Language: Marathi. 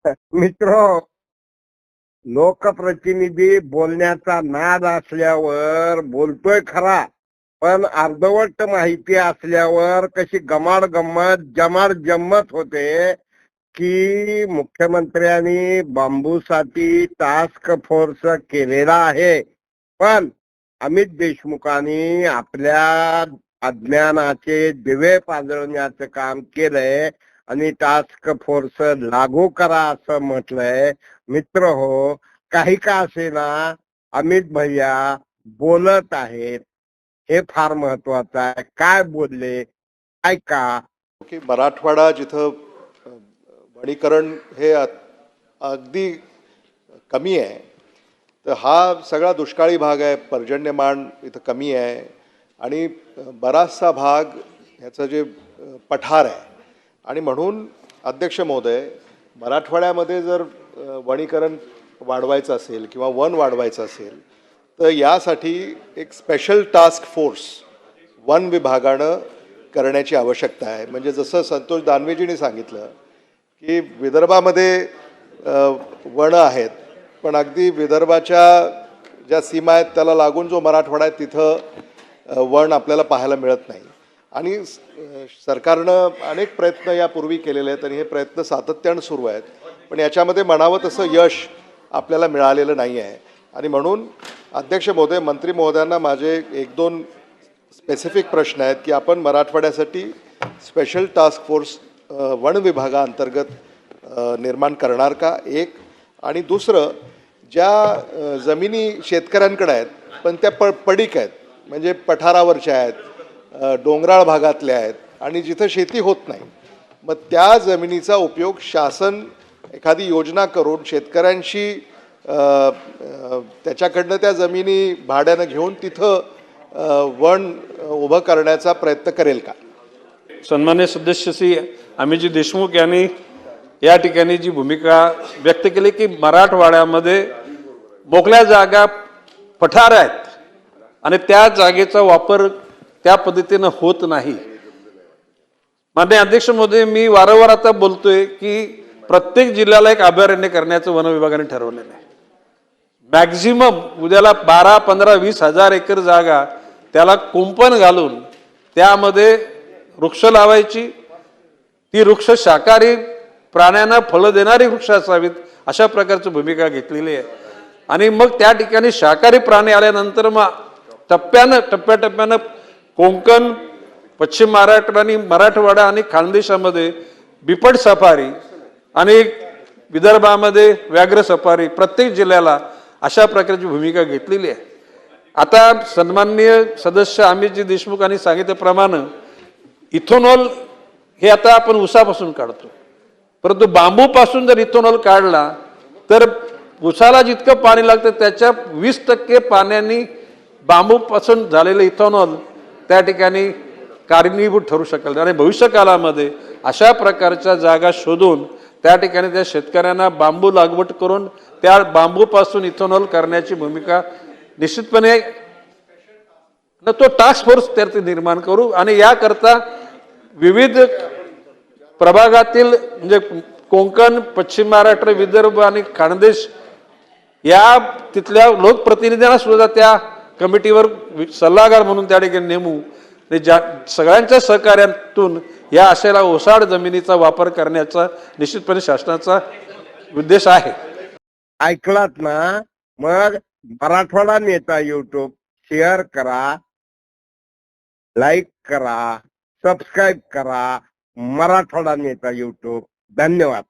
मित्र, लोकप्रतिनिधी बोलण्याचा नाद असल्यावर बोलतोय खरा, पण अर्धवट माहिती असल्यावर कशी गमाड गंमत जमाड जम्मत होते की मुख्यमंत्र्यांनी बांबूसाठी टास्क फोर्स केलेला आहे, पण अमित देशमुखांनी आपल्या अज्ञानाचे दिवे पाजळण्याचं काम केलंय आणि टास्क फोर्स लागू करा असं म्हटलंय. मित्र हो, काही का असेना अमित भैया बोलत आहेत, हे फार महत्वाचं आहे. काय बोलले ऐका. की मराठवाडा जिथं वनीकरण हे अगदी कमी आहे, तर हा सगळा दुष्काळी भाग आहे. पर्जन्यमान इथं कमी आहे आणि बराचसा भाग ह्याचं जे पठार आहे. आणि म्हणून अध्यक्ष महोदय, मराठवाड्यामध्ये जर वनीकरण वाढवायचं असेल किंवा वन वाढवायचं असेल तर यासाठी एक स्पेशल टास्क फोर्स वन विभागानं करण्याची आवश्यकता आहे. म्हणजे जसं संतोष दानवेजींनी सांगितलं की विदर्भामध्ये वनं आहेत, पण अगदी विदर्भाच्या ज्या सीमा आहेत त्याला लागून जो मराठवाडा आहे तिथं वन आपल्याला पाहायला मिळत नाही. आणि सरकारनं अनेक प्रयत्न यापूर्वी केलेले आहेत आणि हे प्रयत्न सातत्यानं सुरू आहेत, पण याच्यामध्ये म्हणावं तसं यश आपल्याला मिळालेलं नाही आहे. आणि म्हणून अध्यक्ष महोदय, मंत्री महोदयांना माझे एक दोन स्पेसिफिक प्रश्न आहेत की आपण मराठवाड्यासाठी स्पेशल टास्क फोर्स वन विभागाअंतर्गत निर्माण करणार का, एक. आणि दुसरं, ज्या जमिनी शेतकऱ्यांकडे आहेत पण त्या पडीक आहेत, म्हणजे पठारावरच्या आहेत, डोंगराळ भागातल्या आहेत आणि जिथं शेती होत नाही, मग त्या जमिनीचा उपयोग शासन एखादी योजना करून शेतकऱ्यांशी त्याच्याकडनं त्या जमिनी भाड्यानं घेऊन तिथं वन उभं करण्याचा प्रयत्न करेल का. सन्मान्य सदस्य श्री अमितजी देशमुख यांनी या ठिकाणी जी भूमिका व्यक्त केली की मराठवाड्यामध्ये मोकळ्या जागा पठार आहेत आणि त्या जागेचा वापर त्या पद्धतीनं होत नाही. माननीय अध्यक्ष महोदय, मी वारंवार आता बोलतोय की प्रत्येक जिल्ह्याला एक अभयारण्य करण्याचं वन विभागाने ठरवलेलं आहे. मॅक्झिमम उद्याला 12, 15, 20 हजार एकर जागा त्याला कुंपण घालून त्यामध्ये वृक्ष लावायची. ती वृक्ष शाकाहारी प्राण्यांना फळं देणारी वृक्ष असावीत, अशा प्रकारची भूमिका घेतलेली आहे. आणि मग त्या ठिकाणी शाकाहारी प्राणी आल्यानंतर मग टप्प्याटप्प्यानं कोकण, पश्चिम महाराष्ट्र आणि मराठवाडा आणि खानदेशामध्ये बिबट सफारी आणि विदर्भामध्ये व्याघ्र सफारी, प्रत्येक जिल्ह्याला अशा प्रकारची भूमिका घेतलेली आहे. आता सन्माननीय सदस्य अमितजी देशमुख यांनी सांगितल्याप्रमाणे इथेनॉल हे आता आपण ऊसापासून काढतो, परंतु बांबूपासून जर इथेनॉल काढला तर ऊसाला जितकं पाणी लागतं त्याच्या 20% पाण्याने बांबूपासून झालेलं इथेनॉल त्या ठिकाणी कारणीभूत ठरू शकेल. आणि भविष्यकाळामध्ये अशा प्रकारच्या जागा शोधून त्या ठिकाणी त्या शेतकऱ्यांना बांबू लागवड करून त्या बांबूपासून इथेनॉल करण्याची भूमिका निश्चितपणे तो टास्क फोर्स त्यात निर्माण करू. आणि याकरता विविध प्रभागातील म्हणजे कोकण, पश्चिम महाराष्ट्र, विदर्भ आणि खानदेश या तिथल्या लोकप्रतिनिधींना सुद्धा त्या कमिटीवर सल्लागार म्हणून त्या ठिकाणी नेमू. सगळ्यांच्या सहकार्यातून या अशा ओसाड जमिनीचा वापर करण्याचा निश्चितपणे शासनाचा उद्देश आहे. ऐकलात ना? मग मराठवाडा नेता YouTube शेअर करा, लाईक करा, सबस्क्राईब करा. मराठवाडा नेता YouTube. धन्यवाद.